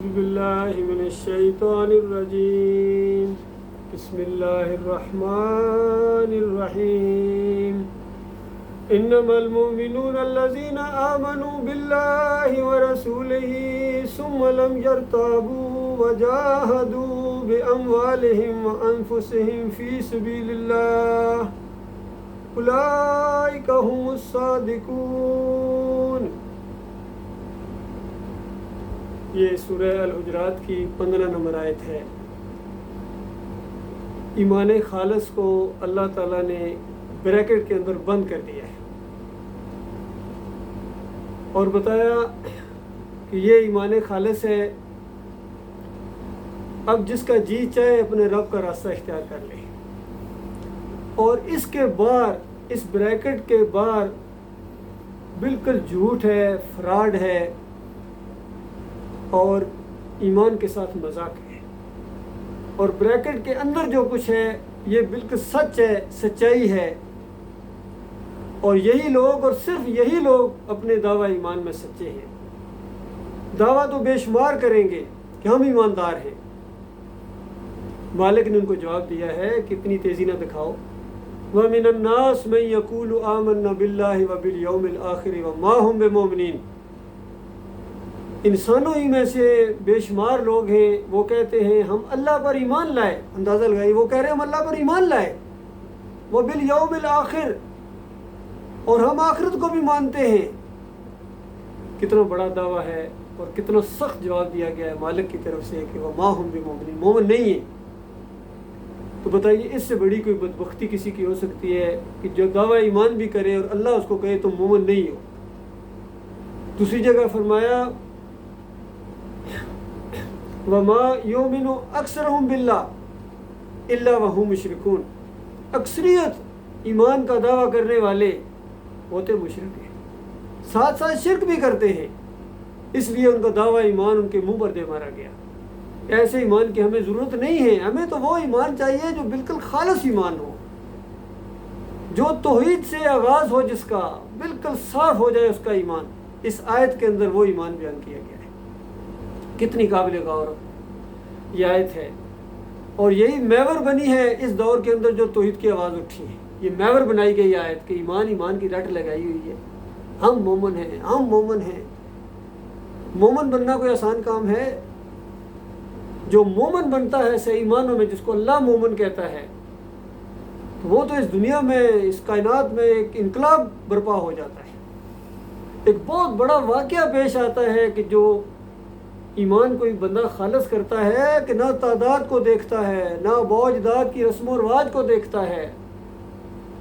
باللہ من الشیطان الرجیم بسم اللہ الرحمن الرحیم انما المؤمنون الذین آمنوا باللہ ورسولہ ثم لم يرتابوا وجاہدوا باموالہم وانفسہم فی سبیل اللہ اولئک هم الصادقون۔ یہ سورہ الحجرات کی 15 نمبر آیت ہے۔ ایمان خالص کو اللہ تعالیٰ نے بریکٹ کے اندر بند کر دیا ہے اور بتایا کہ یہ ایمان خالص ہے، اب جس کا جی چاہے اپنے رب کا راستہ اختیار کر لے، اور اس کے باہر، اس بریکٹ کے باہر بالکل جھوٹ ہے، فراڈ ہے اور ایمان کے ساتھ مذاق ہے، اور بریکٹ کے اندر جو کچھ ہے یہ بالکل سچ ہے، سچائی ہے، اور یہی لوگ اور صرف یہی لوگ اپنے دعویٰ ایمان میں سچے ہیں۔ دعویٰ تو بے شمار کریں گے کہ ہم ایماندار ہیں، مالک نے ان کو جواب دیا ہے کہ اتنی تیزی نہ دکھاؤ۔ وَمِنَ النَّاسِ مَن يَقُولُ آمَنَّا بِاللَّهِ وَبِالْيَوْمِ الْآخِرِ وَمَا هُمْ بِمُؤْمِنِينَ۔ انسانوں ہی میں سے بے شمار لوگ ہیں، وہ کہتے ہیں ہم اللہ پر ایمان لائے، اندازہ لگائی، وہ کہہ رہے ہیں ہم اللہ پر ایمان لائے، وَبِالْيَوْمِ الْآخِرِ، اور ہم آخرت کو بھی مانتے ہیں۔ کتنا بڑا دعویٰ ہے اور کتنا سخت جواب دیا گیا ہے مالک کی طرف سے کہ وَمَا هُمْ بِمُؤْمِنِينَ، مومن نہیں ہیں۔ تو بتائیے اس سے بڑی کوئی بدبختی کسی کی ہو سکتی ہے کہ جو دعویٰ ایمان بھی کرے اور اللہ اس کو کہے تم مومن نہیں ہو۔ دوسری جگہ فرمایا وَمَا يُؤْمِنُ أَكْثَرُهُمْ بِاللَّهِ إِلَّا وَهُمْ مُشْرِكُونَ، اکثریت ایمان کا دعویٰ کرنے والے ہوتے مشرک ہیں، ساتھ ساتھ شرک بھی کرتے ہیں، اس لیے ان کا دعویٰ ایمان ان کے منہ پر دے مارا گیا۔ ایسے ایمان کی ہمیں ضرورت نہیں ہے، ہمیں تو وہ ایمان چاہیے جو بالکل خالص ایمان ہو، جو توحید سے آغاز ہو، جس کا بالکل صاف ہو جائے اس کا ایمان۔ اس آیت کے اندر وہ ایمان بیان کیا گیا ہے۔ کتنی قابل غور یہ آیت ہے، اور یہی محور بنی ہے اس دور کے اندر جو توحید کی آواز اٹھی ہے۔ یہ محور بنائی گئی آیت کہ ایمان ایمان کی رٹ لگائی ہوئی ہے، ہم مومن ہیں، ہم مومن ہیں۔ مومن بننا کوئی آسان کام ہے؟ جو مومن بنتا ہے صحیح ایمانوں میں، جس کو اللہ مومن کہتا ہے، تو وہ تو اس دنیا میں، اس کائنات میں ایک انقلاب برپا ہو جاتا ہے۔ ایک بہت بڑا واقعہ پیش آتا ہے کہ جو ایمان کوئی بندہ خالص کرتا ہے کہ نہ تعداد کو دیکھتا ہے، نہ باوجداد کی رسم و رواج کو دیکھتا ہے،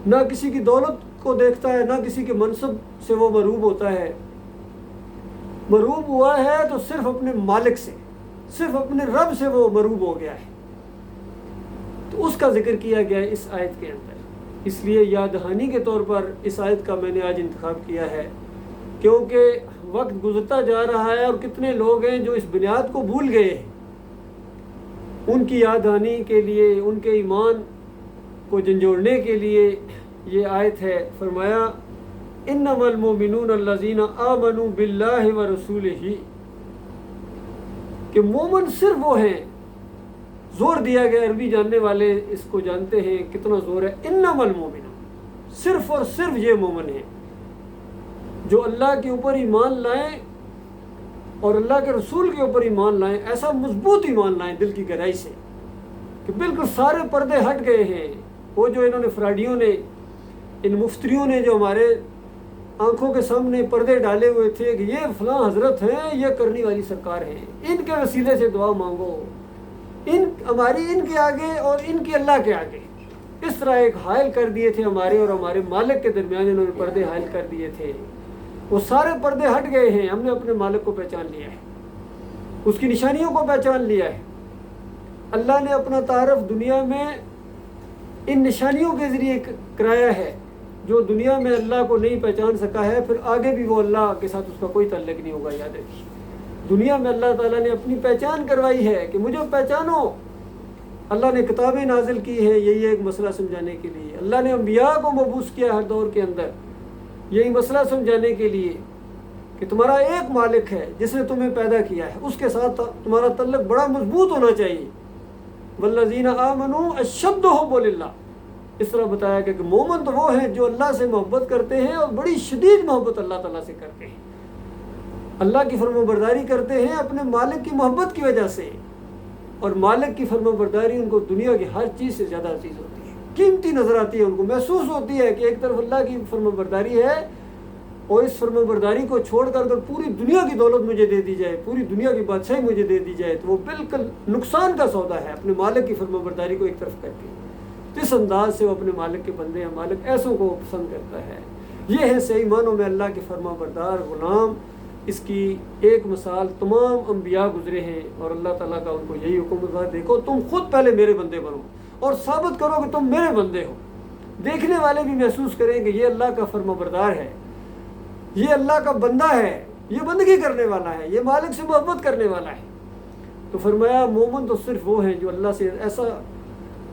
نہ کسی کی دولت کو دیکھتا ہے، نہ کسی کے منصب سے وہ مروب ہوتا ہے۔ مروب ہوا ہے تو صرف اپنے مالک سے، صرف اپنے رب سے وہ مروب ہو گیا ہے، تو اس کا ذکر کیا گیا ہے اس آیت کے اندر۔ اس لیے یاد دہانی کے طور پر اس آیت کا میں نے آج انتخاب کیا ہے، کیونکہ وقت گزرتا جا رہا ہے اور کتنے لوگ ہیں جو اس بنیاد کو بھول گئے ہیں۔ ان کی یاد دہانی کے لیے، ان کے ایمان کو جھنجھوڑنے کے لیے یہ آیت ہے۔ فرمایا انما المؤمنون الذین آمنوا باللہ ورسولہ، کہ مومن صرف وہ ہیں، زور دیا گیا، عربی جاننے والے اس کو جانتے ہیں کتنا زور ہے۔ انما المؤمنون، صرف اور صرف یہ مومن ہیں جو اللہ کے اوپر ایمان لائیں اور اللہ کے رسول کے اوپر ایمان لائیں، ایسا مضبوط ایمان لائیں دل کی گہرائی سے کہ بالکل سارے پردے ہٹ گئے ہیں۔ وہ جو انہوں نے فراڈیوں نے، ان مفتریوں نے جو ہمارے آنکھوں کے سامنے پردے ڈالے ہوئے تھے کہ یہ فلاں حضرت ہیں، یہ کرنی والی سرکار ہیں، ان کے وسیلے سے دعا مانگو، ہماری ان کے آگے اور ان کی اللہ کے آگے، اس طرح ایک حائل کر دیے تھے ہمارے اور ہمارے مالک کے درمیان، انہوں نے پردے حائل کر دیے تھے۔ وہ سارے پردے ہٹ گئے ہیں، ہم نے اپنے مالک کو پہچان لیا ہے، اس کی نشانیوں کو پہچان لیا ہے۔ اللہ نے اپنا تعارف دنیا میں ان نشانیوں کے ذریعے کرایا ہے، جو دنیا میں اللہ کو نہیں پہچان سکا ہے، پھر آگے بھی وہ اللہ کے ساتھ اس کا کوئی تعلق نہیں ہوگا۔ یاد رکھیے، دنیا میں اللہ تعالیٰ نے اپنی پہچان کروائی ہے کہ مجھے پہچانو۔ اللہ نے کتابیں نازل کی ہیں یہی ایک مسئلہ سمجھانے کے لیے، اللہ نے انبیاء کو مبعوث کیا ہر دور کے اندر یہی مسئلہ سمجھانے کے لیے، کہ تمہارا ایک مالک ہے جس نے تمہیں پیدا کیا ہے، اس کے ساتھ تمہارا تعلق بڑا مضبوط ہونا چاہیے۔ والذین آمنوا اشد حب للہ، اس طرح بتایا کہ مومن تو وہ ہیں جو اللہ سے محبت کرتے ہیں اور بڑی شدید محبت اللہ تعالیٰ سے کرتے ہیں، اللہ کی فرما برداری کرتے ہیں اپنے مالک کی محبت کی وجہ سے، اور مالک کی فرما برداری ان کو دنیا کی ہر چیز سے زیادہ عزیز ہوتی ہے، قیمتی نظر آتی ہے، ان کو محسوس ہوتی ہے کہ ایک طرف اللہ کی فرما برداری ہے اور اس فرما برداری کو چھوڑ کر اگر پوری دنیا کی دولت مجھے دے دی جائے، پوری دنیا کی بادشاہی مجھے دے دی جائے تو وہ بالکل نقصان کا سودا ہے اپنے مالک کی فرما برداری کو ایک طرف کر کے۔ اس انداز سے وہ اپنے مالک کے بندے ہیں، مالک ایسوں کو پسند کرتا ہے۔ یہ ہے صحیح معنوں میں اللہ کے فرما بردار غلام۔ اس کی ایک مثال تمام انبیاء گزرے ہیں اور اللہ تعالیٰ کا ان کو یہی حکم تھا، دیکھو تم خود پہلے میرے بندے بنو اور ثابت کرو کہ تم میرے بندے ہو، دیکھنے والے بھی محسوس کریں کہ یہ اللہ کا فرما بردار ہے، یہ اللہ کا بندہ ہے، یہ بندگی کرنے والا ہے، یہ مالک سے محبت کرنے والا ہے۔ تو فرمایا مومن تو صرف وہ ہیں جو اللہ سے ایسا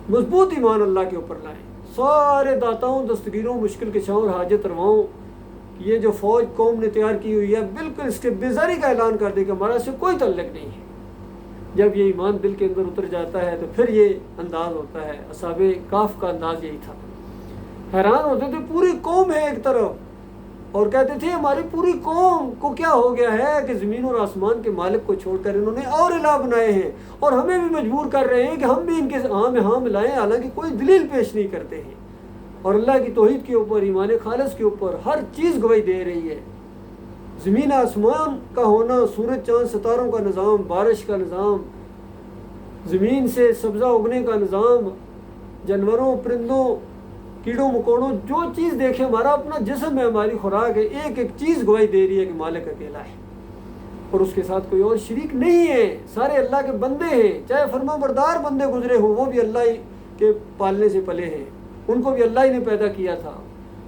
مضبوط ایمان اللہ کے اوپر لائیں، سارے داتاؤں، دستگیروں، مشکل کشاؤں اور حاجت رواؤں، یہ جو فوج قوم نے تیار کی ہوئی ہے بالکل اس کے بیزاری کا اعلان کر دے کہ ہمارا اس سے کوئی تعلق نہیں ہے۔ جب یہ ایمان دل کے اندر اتر جاتا ہے تو پھر یہ انداز ہوتا ہے۔ اصحاب کہف کا انداز یہی تھا، حیران ہوتے تھے، پوری قوم ہے ایک طرف، اور کہتے تھے ہماری پوری قوم کو کیا ہو گیا ہے کہ زمین اور آسمان کے مالک کو چھوڑ کر انہوں نے اور الہ بنائے ہیں اور ہمیں بھی مجبور کر رہے ہیں کہ ہم بھی ان کے ہاں میں ہاں ملائیں، حالانکہ کوئی دلیل پیش نہیں کرتے ہیں۔ اور اللہ کی توحید کے اوپر، ایمان خالص کے اوپر ہر چیز گواہی دے رہی ہے۔ زمین آسمان کا ہونا، سورج چاند ستاروں کا نظام، بارش کا نظام، زمین سے سبزہ اگنے کا نظام، جانوروں، پرندوں، کیڑوں مکوڑوں، جو چیز دیکھیں، ہمارا اپنا جسم ہے، ہماری خوراک ہے، ایک ایک چیز گواہی دے رہی ہے کہ مالک اکیلا ہے اور اس کے ساتھ کوئی اور شریک نہیں ہے، سارے اللہ کے بندے ہیں، چاہے فرما بردار بندے گزرے ہوں وہ بھی اللہ ہی کے پالنے سے پلے ہیں، ان کو بھی اللہ ہی نے پیدا کیا تھا،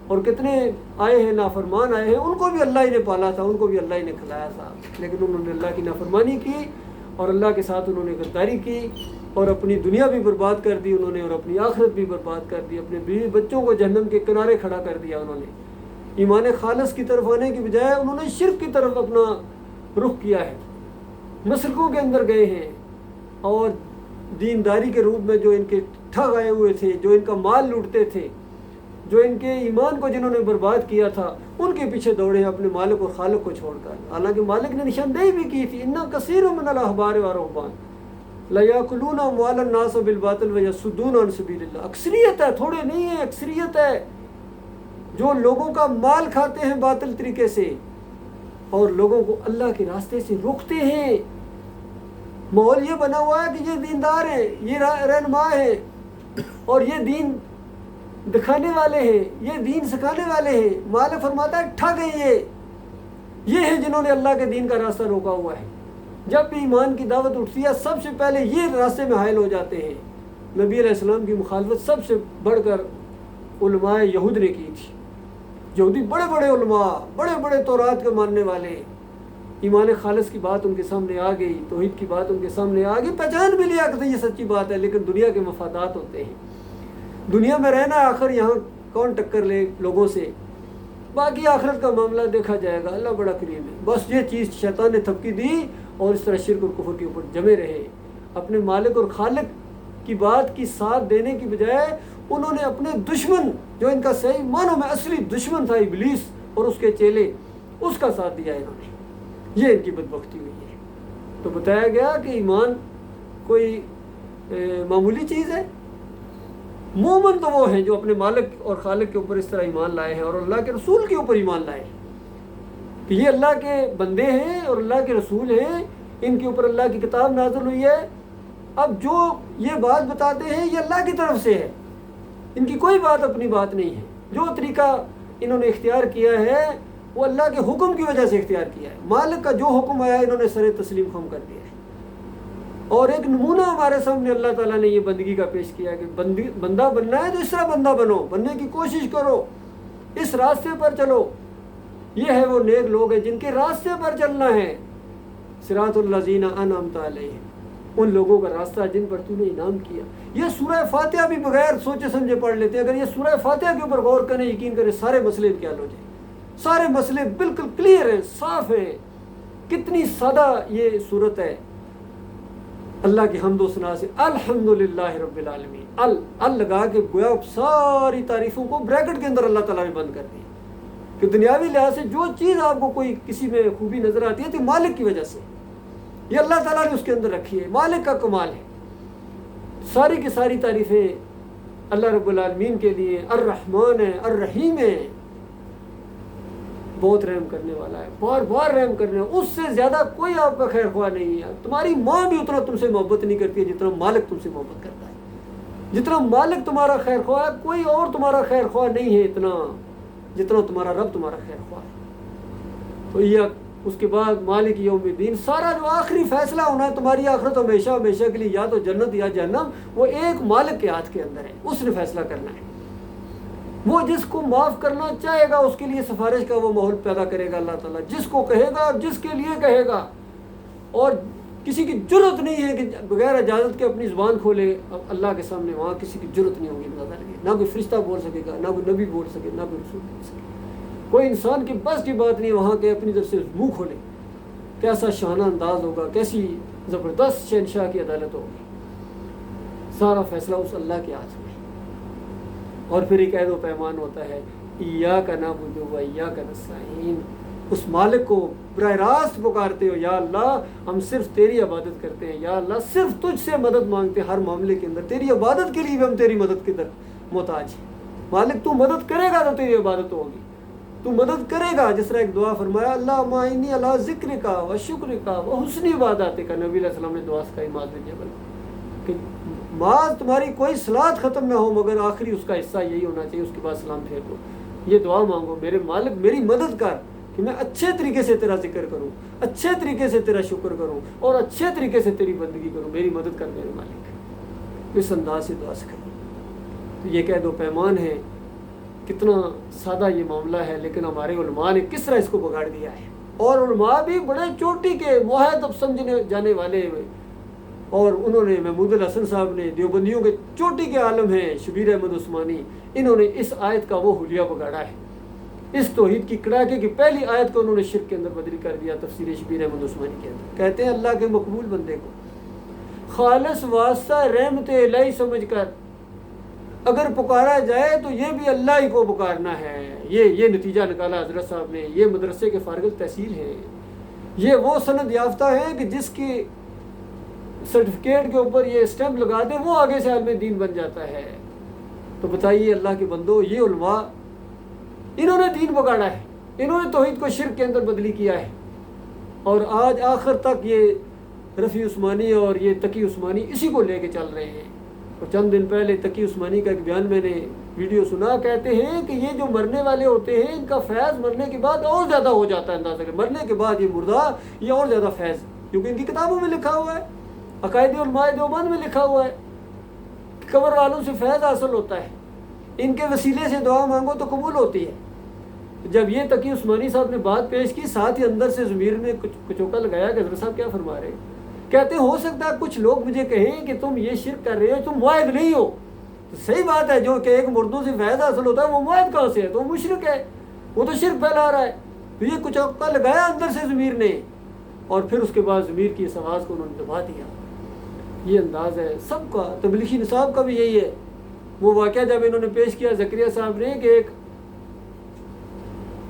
اور کتنے آئے ہیں نافرمان آئے ہیں، ان کو بھی اللہ ہی نے پالا تھا، ان کو بھی اللہ ہی نے کھلایا تھا، لیکن انہوں نے اللہ کی نافرمانی کی اور اللہ کے ساتھ انہوں نے غداری کی اور اپنی دنیا بھی برباد کر دی انہوں نے اور اپنی آخرت بھی برباد کر دی، اپنے بیوی بچوں کو جہنم کے کنارے کھڑا کر دیا انہوں نے۔ ایمان خالص کی طرف آنے کی بجائے انہوں نے شرک کی طرف اپنا رخ کیا ہے، مشرکوں کے اندر گئے ہیں، اور دینداری کے روپ میں جو ان کے ٹھگ آئے ہوئے تھے، جو ان کا مال لوٹتے تھے، جو ان کے ایمان کو جنہوں نے برباد کیا تھا، ان کے پیچھے دوڑے ہیں اپنے مالک اور خالق کو چھوڑ کر، حالانکہ مالک نے نشاندہی بھی کی تھی، اِنَّ کَثِيرٌ مِّنَ الْأَحْبَارِ وَالرُّهْبَانِ لَيَأْكُلُونَ أَمْوَالَ النَّاسِ بِالْبَاطِلِ وَيَصُدُّونَ عَن سَبِيلِ اللَّهِ۔ اکثریت ہے، تھوڑے نہیں ہیں، اکثریت ہے جو لوگوں کا مال کھاتے ہیں باطل طریقے سے اور لوگوں کو اللہ کے راستے سے روکتے ہیں۔ ماحول یہ بنا ہوا ہے کہ یہ دیندار ہیں، یہ رہنما ہیں اور یہ دین دکھانے والے ہیں، یہ دین سکھانے والے ہیں۔ مالک فرماتا ہے ٹھگ ہیں یہ ہیں جنہوں نے اللہ کے دین کا راستہ روکا ہوا ہے۔ جب بھی ایمان کی دعوت اٹھتی ہے سب سے پہلے یہ راستے میں حائل ہو جاتے ہیں۔ نبی علیہ السلام کی مخالفت سب سے بڑھ کر علماء یہود نے کی تھی۔ یہودی بڑے بڑے علماء، بڑے بڑے تورات کے ماننے والے، ایمان خالص کی بات ان کے سامنے آ گئی، توحید کی بات ان کے سامنے آ گئی، پہچان بھی لیا کہ یہ سچی بات ہے، لیکن دنیا کے مفادات ہوتے ہیں، دنیا میں رہنا ہے، آخر یہاں کون ٹکر لے لوگوں سے، باقی آخرت کا معاملہ دیکھا جائے گا، اللہ بڑا کریم ہے۔ بس یہ چیز شیطان نے تھپکی دی اور اس طرح شرک اور کفر کے اوپر جمے رہے، اپنے مالک اور خالق کی بات کی ساتھ دینے کی بجائے انہوں نے اپنے دشمن، جو ان کا صحیح معنوں میں اصلی دشمن تھا ابلیس اور اس کے چیلے، اس کا ساتھ دیا انہوں نے۔ یہ ان کی بدبختی ہوئی ہے۔ تو بتایا گیا کہ ایمان کوئی معمولی چیز ہے۔ مومن تو وہ ہیں جو اپنے مالک اور خالق کے اوپر اس طرح ایمان لائے ہیں اور اللہ کے رسول کے اوپر ایمان لائے ہیں کہ یہ اللہ کے بندے ہیں اور اللہ کے رسول ہیں، ان کے اوپر اللہ کی کتاب نازل ہوئی ہے۔ اب جو یہ بات بتاتے ہیں یہ اللہ کی طرف سے ہے، ان کی کوئی بات اپنی بات نہیں ہے۔ جو طریقہ انہوں نے اختیار کیا ہے وہ اللہ کے حکم کی وجہ سے اختیار کیا ہے، مالک کا جو حکم آیا انہوں نے سر تسلیم خم کر دیا ہے۔ اور ایک نمونہ ہمارے سامنے اللہ تعالیٰ نے یہ بندگی کا پیش کیا ہے کہ بندہ بننا ہے تو اس طرح بندہ بنو، بننے کی کوشش کرو، اس راستے پر چلو۔ یہ ہے وہ نیک لوگ ہیں جن کے راستے پر چلنا ہے، صراط الذین انعمت علیہم، ان لوگوں کا راستہ جن پر تو نے انعام کیا۔ یہ سورہ فاتحہ بھی بغیر سوچے سمجھے پڑھ لیتے ہیں، اگر یہ سورہ فاتحہ کے اوپر غور کریں یقین کریں سارے مسئلے ان کے حل ہو جائیں۔ سارے مسئلے بالکل کلیئر ہیں، صاف ہیں. کتنی سادہ یہ صورت ہے. اللہ کی حمد و ثنا سے الحمدللہ رب العالمین، ال لگا کے گویا ساری تعریفوں کو بریکٹ کے اندر اللہ تعالیٰ نے بند کر دی کہ دنیاوی لحاظ سے جو چیز آپ کو کوئی کسی میں خوبی نظر آتی ہے تو مالک کی وجہ سے، یہ اللہ تعالیٰ نے اس کے اندر رکھی ہے، مالک کا کمال ہے. ساری کی ساری تعریفیں اللہ رب العالمین کے لیے. الرحمن ہے، الرحیم ہے، بہت رحم کرنے والا ہے، بار بار رحم کرنے والا. اس سے زیادہ کوئی آپ کا خیر خواہ نہیں ہے. تمہاری ماں بھی اتنا تم سے محبت نہیں کرتی ہے جتنا مالک تم سے محبت کرتا ہے. جتنا مالک تمہارا خیر خواہ ہے، کوئی اور تمہارا خیر خواہ نہیں ہے اتنا جتنا تمہارا رب تمہارا خیر خواہ ہے. تو یہ اس کے بعد مالک یوم الدین، سارا جو آخری فیصلہ ہونا ہے تمہاری آخرت ہمیشہ ہمیشہ کے لیے، یا تو جنت یا جہنم، وہ ایک مالک کے ہاتھ کے اندر ہے. اس نے فیصلہ کرنا ہے. وہ جس کو معاف کرنا چاہے گا اس کے لیے سفارش کا وہ ماحول پیدا کرے گا اللہ تعالیٰ، جس کو کہے گا جس کے لیے کہے گا. اور کسی کی جرت نہیں ہے کہ بغیر اجازت کے اپنی زبان کھولے اللہ کے سامنے. وہاں کسی کی جرت نہیں ہوگی اندازہ لگے. نہ کوئی فرشتہ بول سکے گا، نہ کوئی نبی بول سکے، نہ کوئی رسول بول سکے. کوئی انسان کی بس کی بات نہیں وہاں کے اپنی طرف سے منہ کھولے. کیسا شانہ انداز ہوگا، کیسی زبردست شہنشاہ کی عدالت ہوگی. سارا فیصلہ اس اللہ کے ہاتھ میں. اور پھر ایک عہد و پیمان ہوتا ہے، ایاک نعبد و ایاک نستعین. اس مالک کو براہ راست پکارتے ہو، یا اللہ ہم صرف تیری عبادت کرتے ہیں، یا اللہ صرف تجھ سے مدد مانگتے ہیں ہر معاملے کے اندر. تیری عبادت کے لیے بھی ہم تیری مدد کے در محتاج ہیں. مالک تو مدد کرے گا تو تیری عبادت ہوگی، تو مدد کرے گا. جس طرح ایک دعا فرمایا، اللہ معینی علی ذکر کا و شکر کا و حسن عبادت کا. نبی علیہ السلام نے دعا سکھائی معاذ بن جبل کہ بعض تمہاری کوئی صلات ختم نہ ہو مگر آخری اس کا حصہ یہی ہونا چاہیے، اس کے بعد سلام پھیر دو. یہ دعا مانگو، میرے مالک میری مدد کر کہ میں اچھے طریقے سے تیرا ذکر کروں، اچھے طریقے سے تیرا شکر کروں اور اچھے طریقے سے تیری بندگی کروں. میری مدد کر میرے مالک. اس انداز سے دعا سکھائی. تو یہ عہد و پیمان ہے. کتنا سادہ یہ معاملہ ہے، لیکن ہمارے علماء نے کس طرح اس کو بگاڑ دیا ہے. اور علماء بھی بڑے چوٹی کے موحد اب سمجھنے جانے والے ہوئے. اور انہوں نے محمود الحسن صاحب نے دیوبندیوں کے چوٹی کے عالم ہیں شبیر احمد عثمانی، انہوں نے اس آیت کا وہ حلیہ بگاڑا ہے. اس توحید کی کڑاکے کی پہلی آیت کو انہوں نے شرک کے اندر بدل کر دیا. تفسیر شبیر احمد عثمانی کے اندر کہتے ہیں اللہ کے مقبول بندے کو خالص واسطہ رحمت الہی سمجھ کر اگر پکارا جائے تو یہ بھی اللہ ہی کو پکارنا ہے. یہ نتیجہ نکالا حضرت صاحب نے. یہ مدرسے کے فارغ التحصیل ہیں. یہ وہ سند یافتہ ہے کہ جس کی سرٹیفکیٹ کے اوپر یہ اسٹیمپ لگا دے وہ آگے سے عالم دین بن جاتا ہے. تو بتائیے اللہ کے بندو، یہ علماء انہوں نے دین بگاڑا ہے، انہوں نے توحید کو شرک کے اندر بدلی کیا ہے. اور آج آخر تک یہ رفیع عثمانی اور یہ تقی عثمانی اسی کو لے کے چل رہے ہیں. اور چند دن پہلے تقی عثمانی کا ایک بیان میں نے ویڈیو سنا. کہتے ہیں کہ یہ جو مرنے والے ہوتے ہیں ان کا فیض مرنے کے بعد اور زیادہ ہو جاتا ہے. اندازہ کہ مرنے کے بعد یہ مردہ یہ اور زیادہ فیض، کیونکہ ان کی کتابوں میں لکھا ہوا ہے، عقائد علماء دیوبند میں لکھا ہوا ہے کہ قبر والوں سے فیض حاصل ہوتا ہے، ان کے وسیلے سے دعا مانگو تو قبول ہوتی ہے. جب یہ تقی عثمانی صاحب نے بات پیش کی، ساتھ ہی اندر سے ضمیر نے کچوکا لگایا کہ حضرت صاحب کیا فرما رہے ہیں. کہتے ہیں ہو سکتا ہے کچھ لوگ مجھے کہیں کہ تم یہ شرک کر رہے ہو، تم موحد نہیں ہو. تو صحیح بات ہے، جو کہ ایک مردوں سے فیض حاصل ہوتا ہے وہ موحد کہاں سے ہے؟ تو وہ مشرک ہے، وہ تو شرک پھیلا رہا ہے. تو یہ کچوکا لگایا اندر سے ضمیر نے، اور پھر اس کے بعد ضمیر کی اس آواز کو انہوں نے دبا دیا. یہ انداز ہے سب کا. تبلیغی نصاب کا بھی یہی ہے. وہ واقعہ جب انہوں نے پیش کیا زکریا صاحب نے کہ ایک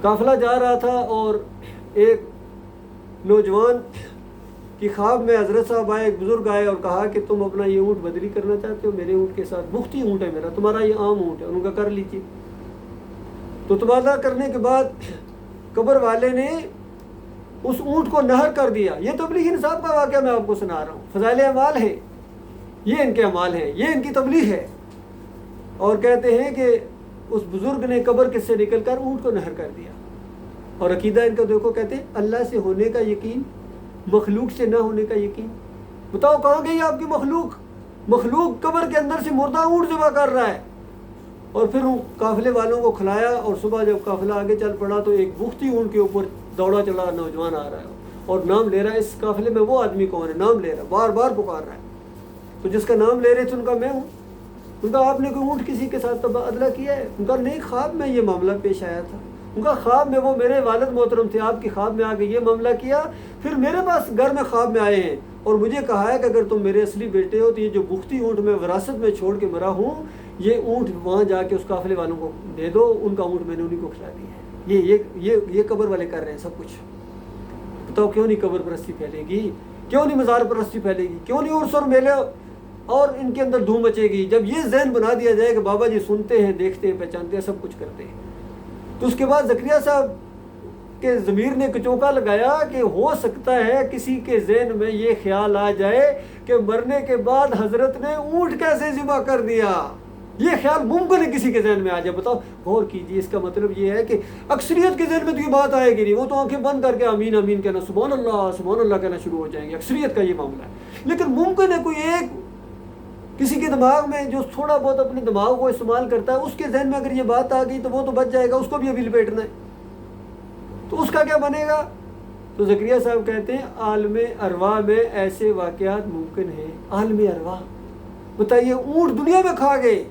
قافلہ جا رہا تھا اور ایک نوجوان کی خواب میں حضرت صاحب آئے، ایک بزرگ آئے اور کہا کہ تم اپنا یہ اونٹ بدلی کرنا چاہتے ہو؟ میرے اونٹ کے ساتھ بختی اونٹ ہے میرا، تمہارا یہ عام اونٹ ہے. ان کا کر لیجیے. تو تبادلہ کرنے کے بعد قبر والے نے اس اونٹ کو نہر کر دیا. یہ تبلیغی نصاب کا واقعہ میں آپ کو سنا رہا ہوں. فضائل اعمال ہے، یہ ان کے اعمال ہیں، یہ ان کی تبلیغ ہے. اور کہتے ہیں کہ اس بزرگ نے قبر کے سے نکل کر اونٹ کو نہر کر دیا. اور عقیدہ ان کا دیکھو، کہتے ہیں اللہ سے ہونے کا یقین، مخلوق سے نہ ہونے کا یقین. بتاؤ کہاں گئی آپ کی مخلوق؟ مخلوق قبر کے اندر سے مردہ اونٹ ذبح کر رہا ہے. اور پھر قافلے والوں کو کھلایا، اور صبح جب قافلہ آگے چل پڑا تو ایک بختی اونٹ کے اوپر دوڑا چلا نوجوان آ رہا ہے اور نام لے رہا ہے. اس قافلے میں وہ آدمی کون ہے؟ نام لے رہا ہے، بار بار پکار رہا ہے. تو جس کا نام لے رہے تھے ان کا میں ہوں. ان کا آپ نے کوئی اونٹ کسی کے ساتھ تبادلہ کیا ہے؟ ان کا نہیں، خواب میں یہ معاملہ پیش آیا تھا. ان کا خواب میں وہ میرے والد محترم تھے، آپ کی خواب میں آ کے یہ معاملہ کیا، پھر میرے پاس گھر میں خواب میں آئے ہیں اور مجھے کہا ہے کہ اگر تم میرے اصلی بیٹے ہو تو یہ جو بختی اونٹ میں وراثت میں چھوڑ کے مرا ہوں، یہ اونٹ وہاں جا کے اس قافلے والوں کو دے دو، ان کا اونٹ میں نے انہیں کو کھلا دیا ہے۔ یہ قبر والے کر رہے ہیں سب کچھ۔ بتاؤ کیوں نہیں قبر پرستی پھیلے گی؟ کیوں نہیں مزار پرستی پھیلے گی؟ کیوں نہیں عرس اور میلے اور ان کے اندر دھوم مچے گی؟ جب یہ ذہن بنا دیا جائے کہ بابا جی سنتے ہیں، دیکھتے ہیں، پہچانتے ہیں، سب کچھ کرتے ہیں، تو اس کے بعد زکریا صاحب کے ضمیر نے کچوکا لگایا کہ ہو سکتا ہے کسی کے ذہن میں یہ خیال آ جائے کہ مرنے کے بعد حضرت نے اونٹ کیسے ذبح کر دیا۔ یہ خیال ممکن ہے کسی کے ذہن میں آ جائے۔ بتاؤ، غور کیجیے، اس کا مطلب یہ ہے کہ اکثریت کے ذہن میں تو یہ بات آئے گی نہیں، وہ تو آنکھیں بند کر کے آمین آمین کہنا، سبحان اللہ کہنا شروع ہو جائیں گے۔ اکثریت کا یہ معاملہ ہے، لیکن ممکن ہے کوئی ایک کسی کے دماغ میں جو تھوڑا بہت اپنے دماغ کو استعمال کرتا ہے، اس کے ذہن میں اگر یہ بات آ گئی تو وہ تو بچ جائے گا، اس کو بھی ابھی لپیٹنا ہے، تو اس کا کیا بنے گا؟ تو زکریا صاحب کہتے ہیں عالم ارواح میں ایسے واقعات ممکن ہیں۔ عالم ارواح، بتائیے، اونٹ دنیا میں کھا گئے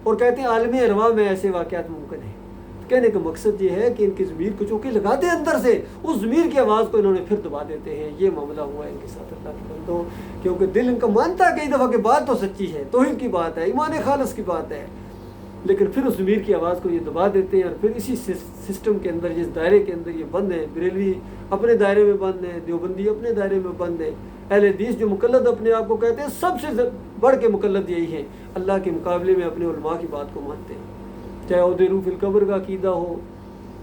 اور کہتے ہیں عالم ارواح میں ایسے واقعات ممکن ہیں۔ کہنے کا مقصد یہ ہے کہ ان کی ضمیر کو چونکہ لگاتے ہیں اندر سے، اس ضمیر کی آواز کو انہوں نے پھر دبا دیتے ہیں۔ یہ معاملہ ہوا ہے ان کے ساتھ، اللہ کے بندو، کیونکہ دل ان کا مانتا ہے کئی دفعہ کہ بات تو سچی ہے، توحید کی بات ہے، ایمان خالص کی بات ہے، لیکن پھر اس ضمیر کی آواز کو یہ دبا دیتے ہیں، اور پھر اسی سسٹم کے اندر، جس دائرے کے اندر یہ بند ہے، بریلوی اپنے دائرے میں بند ہے، دیوبندی اپنے دائرے میں بند ہے، اہل حدیث جو مقلد اپنے آپ کو کہتے ہیں، سب سے بڑھ کے مقلد یہی ہے، اللہ کے مقابلے میں اپنے علماء کی بات کو مانتے ہیں، چاہے عہد روح فی القبر کا عقیدہ ہو،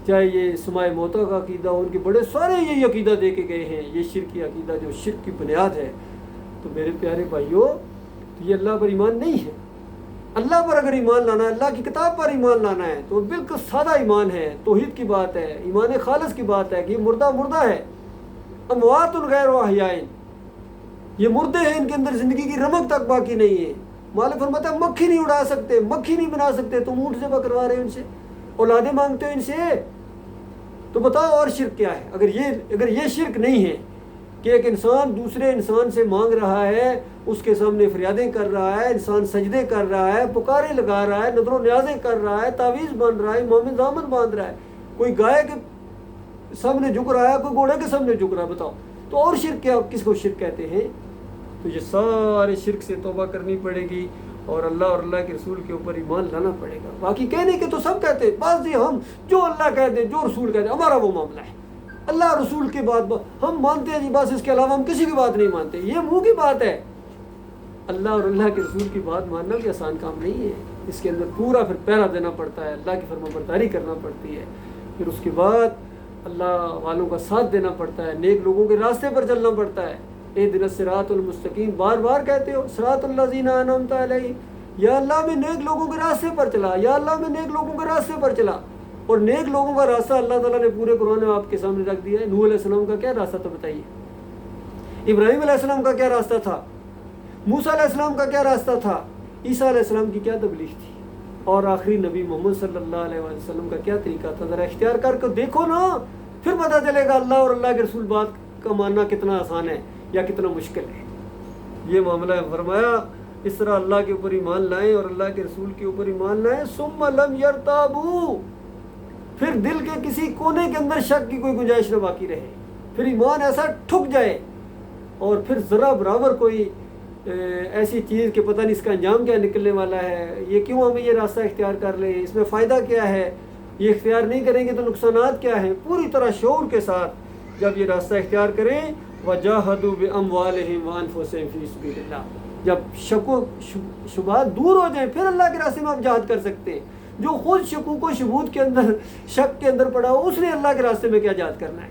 چاہے یہ سماع موتا کا عقیدہ ہو، ان کے بڑے سارے یہی عقیدہ دے کے گئے ہیں، یہ شرک کی عقیدہ جو شرک کی بنیاد ہے۔ تو میرے پیارے بھائیوں، یہ اللہ پر ایمان نہیں ہے۔ اللہ پر اگر ایمان لانا ہے، اللہ کی کتاب پر ایمان لانا ہے، تو بالکل سادہ ایمان ہے، توحید کی بات ہے، ایمان خالص کی بات ہے کہ یہ مردہ ہے، اموات غیر احیاء، یہ مردے ہیں، ان کے اندر زندگی کی رمق تک باقی نہیں ہے۔ مالک فرماتا ہے مکھی نہیں اڑا سکتے، مکھی نہیں بنا سکتے، تم اونٹ ذبح کروا رہے ہو ان سے، اولادیں مانگتے ہو ان سے، تو بتاؤ اور شرک کیا ہے؟ اگر یہ شرک نہیں ہے کہ ایک انسان دوسرے انسان سے مانگ رہا ہے، اس کے سامنے فریادیں کر رہا ہے، انسان سجدے کر رہا ہے، پکارے لگا رہا ہے، نظر و نیازیں کر رہا ہے، تعویذ بن رہا ہے، مومن دامن باندھ رہا ہے، کوئی گائے کے سامنے جھک رہا ہے، کوئی گھوڑے کے سامنے جھک رہا ہے، بتاؤ تو اور شرک کیا؟ کس کو شرک کہتے ہیں؟ تو یہ سارے شرک سے توبہ کرنی پڑے گی، اور اللہ اور اللہ کے رسول کے اوپر ایمان لانا پڑے گا۔ باقی کہنے کے تو سب کہتے ہیں، بس جی ہم جو اللہ کہتے ہیں، جو رسول کہتے ہیں، ہمارا وہ معاملہ ہے، اللہ رسول کی بات ہم مانتے ہیں جی، بس اس کے علاوہ ہم کسی کی بات نہیں مانتے، یہ منہ کی بات ہے۔ اللہ اور اللہ کے رسول کی بات ماننا بھی آسان کام نہیں ہے، اس کے اندر پورا پھر پہرا دینا پڑتا ہے، اللہ کی فرما برداری کرنا پڑتی ہے، پھر اس کے بعد اللہ والوں کا ساتھ دینا پڑتا ہے، نیک لوگوں کے راستے پر چلنا پڑتا ہے۔ اہدنا الصراط المستقیم، بار بار کہتے ہو، صراط الذین انعمت علیہم، یا اللہ میں نیک لوگوں کے راستے پر چلا، یا اللہ میں نیک لوگوں کے راستے پر چلا۔ اور نیک لوگوں کا راستہ اللہ تعالیٰ نے پورے قرآن میں آپ کے سامنے رکھ دیا ہے۔ نوح علیہ السلام کا کیا راستہ تھا بتائیے؟ ابراہیم علیہ السلام کا کیا راستہ تھا؟ موسیٰ علیہ السلام کا کیا راستہ تھا؟ عیسیٰ علیہ السلام کی کیا تبلیغ تھی؟ اور آخری نبی محمد صلی اللہ علیہ وسلم کا کیا طریقہ تھا؟ ذرا اختیار کر کے دیکھو نا، پھر پتہ چلے گا اللہ اور اللہ کے رسول بات کا ماننا کتنا آسان ہے یا کتنا مشکل ہے۔ یہ معاملہ ہے، فرمایا اس طرح اللہ کے اوپر ایمان لائیں اور اللہ کے رسول کے اوپر ایمان لائیں، ثم لم یرتابوا، پھر دل کے کسی کونے کے اندر شک کی کوئی گنجائش نہ باقی رہے، پھر ایمان ایسا ٹھک جائے، اور پھر ذرا برابر کوئی ایسی چیز کہ پتہ نہیں اس کا انجام کیا نکلنے والا ہے، یہ کیوں ہمیں یہ راستہ اختیار کر لیں، اس میں فائدہ کیا ہے، یہ اختیار نہیں کریں گے تو نقصانات کیا ہیں، پوری طرح شعور کے ساتھ جب یہ راستہ اختیار کریں، وَجَاهَدُوا بِأَمْوَالِهِمْ وَأَنفُسِهِمْ فِي سَبِيلِ اللَّهِ، جب شک و شبہات دور ہو جائیں پھر اللہ کے راستے میں آپ جہاد کر سکتے ہیں۔ جو خود شکوک و شبہات کے اندر، شک کے اندر پڑا ہو، اس نے اللہ کے راستے میں کیا جہاد کرنا ہے؟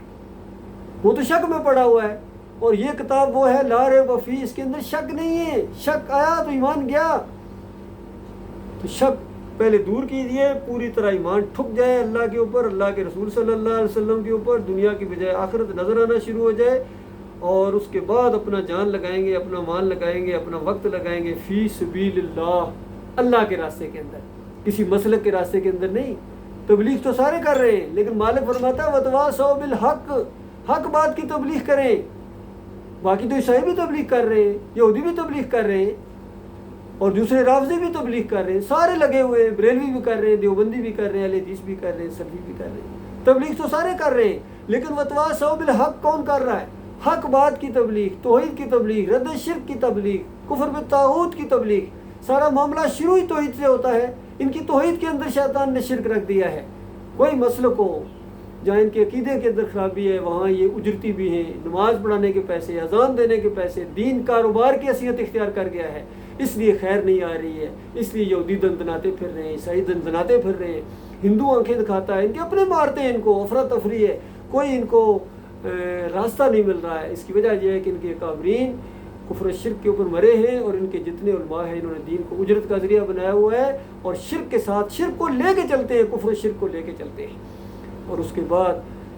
وہ تو شک میں پڑا ہوا ہے، اور یہ کتاب وہ ہے لا ریب فیہ، اس کے اندر شک نہیں ہے، شک آیا تو ایمان گیا۔ تو شک پہلے دور کیجئے، پوری طرح ایمان ٹھک جائے اللہ کے اوپر، اللہ کے رسول صلی اللہ علیہ وسلم کے اوپر، دنیا کی بجائے آخرت نظر آنا شروع ہو جائے، اور اس کے بعد اپنا جان لگائیں گے، اپنا مال لگائیں گے، اپنا وقت لگائیں گے فی سبیل اللہ، اللہ کے راستے کے اندر، کسی مسلک کے راستے کے اندر نہیں۔ تبلیغ تو سارے کر رہے ہیں، لیکن مالک فرماتا ہے وتواصوا بالحق، حق بات کی تبلیغ کریں۔ باقی تو عیسائی بھی تبلیغ کر رہے ہیں، یہودی بھی تبلیغ کر رہے ہیں، اور دوسرے رافضی بھی تبلیغ کر رہے ہیں، سارے لگے ہوئے ہیں، بریلوی بھی کر رہے ہیں، دیوبندی بھی کر رہے ہیں، اہل حدیث بھی کر رہے ہیں، سلفی بھی کر رہے ہیں۔ تبلیغ تو سارے کر رہے ہیں، لیکن وتواصوا بالحق کون کر رہا ہے؟ حق بات کی تبلیغ، توحید کی تبلیغ، رد شرک کی تبلیغ، کفر بالطاغوت کی تبلیغ۔ سارا معاملہ شروع ہی توحید سے ہوتا ہے۔ ان کی توحید کے اندر شیطان نے شرک رکھ دیا ہے۔ کوئی مسلک ہو جہاں ان کے عقیدے کے اندر خرابی ہے، وہاں یہ اجرتی بھی ہیں، نماز پڑھانے کے پیسے، اذان دینے کے پیسے، دین کاروبار کی حیثیت اختیار کر گیا ہے، اس لیے خیر نہیں آ رہی ہے، اس لیے یہودی دندناتے پھر رہے ہیں، عیسائی دندناتے پھر رہے ہیں، ہندو آنکھیں دکھاتا ہے، ان کے اپنے مارتے ہیں، ان کو افراتفری ہے، کوئی ان کو راستہ نہیں مل رہا ہے۔ اس کی وجہ یہ ہے کہ ان کے کافرین کفر و شرک کے اوپر مرے ہیں، اور ان کے جتنے علماء ہیں انہوں نے دین کو اجرت کا ذریعہ بنایا ہوا ہے، اور شرک کے ساتھ شرک کو لے کے چلتے ہیں، کفر و شرک کو لے کے چلتے ہیں۔ اور اس کے بعد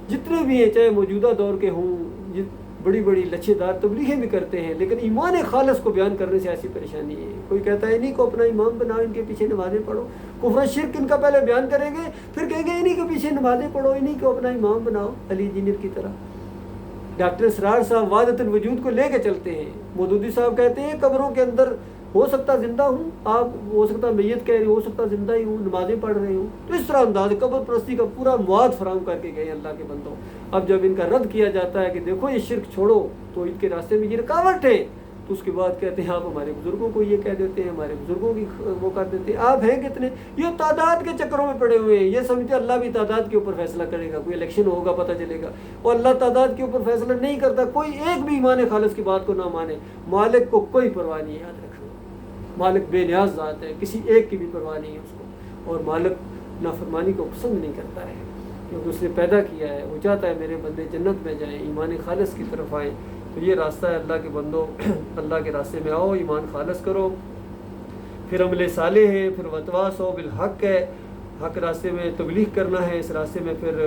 جتنے بھی ہیں، چاہے موجودہ دور کے ہوں، بڑی بڑی لچھے دار تبلیغیں بھی کرتے ہیں، لیکن ایمان خالص کو بیان کرنے سے ایسی پریشانی ہے۔ کوئی کہتا ہے انہی کو اپنا امام بناؤ، ان کے پیچھے نمازیں پڑھو، کفر و شرک ان کا پہلے بیان کریں گے، پھر کہیں گے انہی کے پیچھے نمازیں پڑھو، انہی کو اپنا امام بناؤ، علی انجینئر کی طرح۔ ڈاکٹر اسرار صاحب وحدت الوجود کو لے کے چلتے ہیں۔ مودودی صاحب کہتے ہیں قبروں کے اندر ہو سکتا زندہ ہوں، آپ ہو سکتا میت کہہ رہے ہو سکتا زندہ ہی ہوں، نمازیں پڑھ رہے ہوں۔ تو اس طرح انداز قبر پرستی کا پورا مواد فراہم کر کے گئے اللہ کے بندوں۔ اب جب ان کا رد کیا جاتا ہے کہ دیکھو یہ شرک چھوڑو، تو ان کے راستے میں یہ رکاوٹ ہے، تو اس کے بعد کہتے ہیں آپ ہمارے بزرگوں کو یہ کہہ دیتے ہیں، ہمارے بزرگوں کی وہ کر دیتے ہیں، آپ ہیں کتنے؟ یہ تعداد کے چکروں میں پڑے ہوئے ہیں، یہ سمجھتے اللہ بھی تعداد کے اوپر فیصلہ کرے گا، کوئی الیکشن ہوگا پتہ چلے گا، اور اللہ تعداد کے اوپر فیصلہ نہیں کرتا۔ کوئی ایک بھی ایمان خالص کی بات کو نہ مانے، مالک کو کوئی پرواہ نہیں، یاد رکھنا، مالک بے نیاز ذات ہے، کسی ایک کی بھی پرواہ نہیں ہے اس کو، اور مالک نافرمانی کو پسند نہیں کرتا ہے، کیونکہ اس نے پیدا کیا ہے، وہ چاہتا ہے میرے بندے جنت میں جائیں، ایمان خالص کی طرف آئیں۔ تو یہ راستہ ہے اللہ کے بندوں، اللہ کے راستے میں آؤ، ایمان خالص کرو، پھر عمل صالح ہے، پھر وتواصوا بالحق ہے، حق راستے میں تبلیغ کرنا ہے، اس راستے میں پھر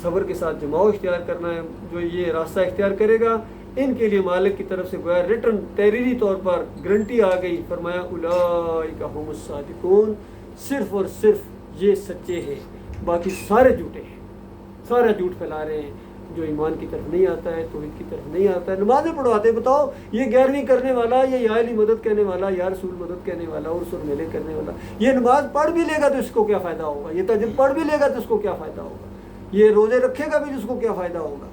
صبر کے ساتھ جماؤ اختیار کرنا ہے۔ جو یہ راستہ اختیار کرے گا ان کے لیے مالک کی طرف سے گویا ریٹرن تحریری طور پر گارنٹی آ گئی، فرمایا اولئک هم الصادقون، صرف اور صرف یہ سچے ہیں، باقی سارے جھوٹے ہیں، سارا جھوٹ پھیلا رہے ہیں، جو ایمان کی طرف نہیں آتا ہے، توحید کی طرف نہیں آتا ہے، نمازیں پڑھواتے ہیں۔ بتاؤ یہ 11ویں کرنے والا، یہ یا علی مدد کہنے والا، یا رسول مدد کہنے والا، عرس اور میلے کرنے والا، یہ نماز پڑھ بھی لے گا تو اس کو کیا فائدہ ہوگا؟ یہ تہجد پڑھ بھی لے گا تو اس کو کیا فائدہ ہوگا؟ یہ روزے رکھے گا بھی تو اس کو کیا فائدہ ہوگا؟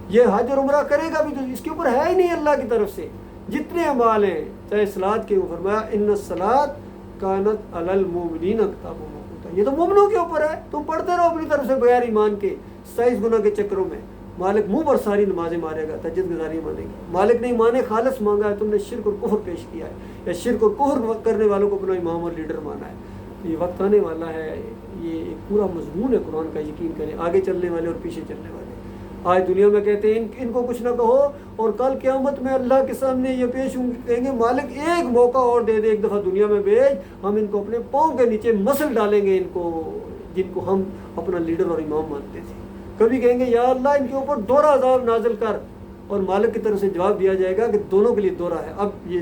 یہ حج اور عمرہ کرے گا بھی تو اس کے اوپر ہے ہی نہیں اللہ کی طرف سے۔ جتنے اعمال ہیں، چاہے صلاۃ کے اوپر فرمایا ان الصلاۃ کانت علی المؤمنین کتابا موقوتا، یہ تو مومنوں کے اوپر ہے، تم پڑھتے رہو اپنی طرف سے بغیر ایمان کے 27 گناہ کے چکروں میں۔ مالک منہ پر ساری نمازیں مارے گا، تہجد گزاری مانے گا۔ مالک نے ایمان خالص مانگا ہے، تم نے شرک اور کفر پیش کیا ہے، یا شرک اور کفر کرنے والوں کو اپنا امام اور لیڈر مانا ہے۔ یہ وقت آنے والا ہے، یہ ایک پورا مضمون ہے قرآن کا، یقین کریں، آگے چلنے والے اور پیچھے چلنے والے۔ آج دنیا میں کہتے ہیں ان کو کچھ نہ کہو، اور کل قیامت میں اللہ کے سامنے یہ پیش ہوں، کہیں گے مالک ایک موقع اور دے دے، ایک دفعہ دنیا میں بھیج، ہم ان کو اپنے پاؤں کے نیچے مسل ڈالیں گے، ان کو جن کو ہم اپنا لیڈر اور امام مانتے تھے۔ کبھی کہیں گے یا اللہ ان کے اوپر دوہرا عذاب نازل کر، اور مالک کی طرف سے جواب دیا جائے گا کہ دونوں کے لیے دوہرا ہے۔ اب یہ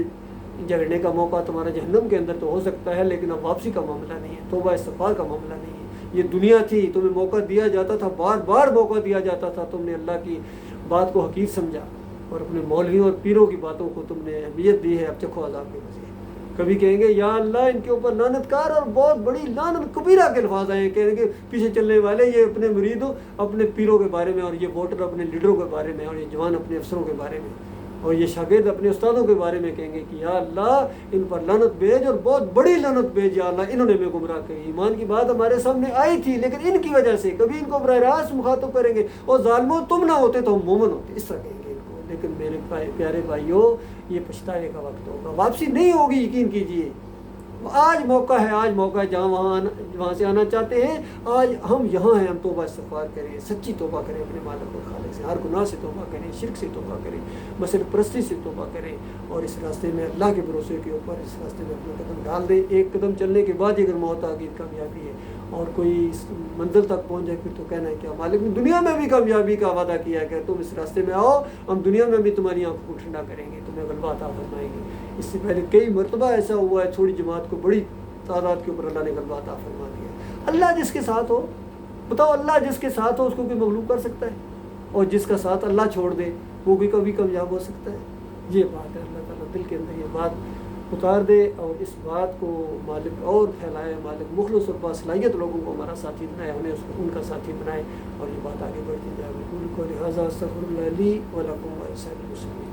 جھگڑنے کا موقع تمہارا جہنم کے اندر تو ہو سکتا ہے، لیکن اب واپسی کا معاملہ نہیں ہے، توبہ استغفار کا معاملہ نہیں ہے۔ یہ دنیا تھی، تمہیں موقع دیا جاتا تھا، بار بار موقع دیا جاتا تھا، تم نے اللہ کی بات کو حقیر سمجھا، اور اپنے مولویوں اور پیروں کی باتوں کو تم نے اہمیت دی ہے، اب چکھو عذاب کے مزے۔ کبھی کہیں گے یا اللہ ان کے اوپر لعنت کار، اور بہت بڑی لعنت کبیرہ کے الفاظ آئے ہیں، کہیں گے پیچھے چلنے والے یہ اپنے مریدوں، اپنے پیروں کے بارے میں، اور یہ ووٹر اپنے لیڈروں کے بارے میں، اور یہ جوان اپنے افسروں کے بارے میں، اور یہ شاگرد اپنے استادوں کے بارے میں کہیں گے کہ یا اللہ ان پر لعنت بھیج، اور بہت بڑی لعنت بھیج یا اللہ، انہوں نے ہمیں گمراہ کری۔ ایمان کی بات ہمارے سامنے آئی تھی، لیکن ان کی وجہ سے کبھی ان کو براہ راست مخاطب کریں گے، اور ظالموں تم نہ ہوتے تو ہم مومن ہوتے، اس طرح کہیں گے ان کو۔ لیکن میرے پیارے بھائیوں، یہ پچھتانے کا وقت ہوگا، واپسی نہیں ہوگی، یقین کیجیے۔ آج موقع ہے، آج موقع ہے، جہاں وہاں سے آنا چاہتے ہیں، آج ہم یہاں ہیں، ہم توبہ استغفار کریں، سچی توبہ کریں اپنے مالک اور خالق سے، ہر گناہ سے توبہ کریں، شرک سے توبہ کریں، مشرک پرستی سے توبہ کریں، اور اس راستے میں اللہ کے بھروسے کے اوپر اس راستے میں اپنا قدم ڈال دیں۔ ایک قدم چلنے کے بعد اگر موت آ گئی کامیابی ہے، اور کوئی اس منزل تک پہنچ جائے پھر تو کہنا ہے کیا مالک نے دنیا میں بھی کامیابی کا وعدہ کیا ہے کہ تم اس راستے میں آؤ، ہم دنیا میں بھی تمہاری آنکھوں کو ٹھنڈا کریں گے، تمہیں غلبہ عطا فرمائیں گے۔ اس سے پہلے کئی مرتبہ ایسا ہوا ہے، چھوٹی جماعت کو بڑی تعداد کے اوپر اللہ نے غلبہ عطا فرما دیا۔ اللہ جس کے ساتھ ہو، بتاؤ اللہ جس کے ساتھ ہو اس کو کوئی مغلوب کر سکتا ہے؟ اور جس کا ساتھ اللہ چھوڑ دے وہ بھی کبھی کامیاب ہو سکتا ہے؟ یہ بات ہے، اللہ تعالیٰ دل کے اندر یہ بات اتار دے اور اس بات کو مالک اور پھیلائے. مالک مخلص اور باصلاحیت لوگوں کو ہمارا ساتھی بنائے, ہمیں ان کا ساتھی بنائے, اور یہ بات آگے بڑھتی جائے. بالکل کو لہٰذا استغفر اللہ لی ولکم ولسائر المسلمین.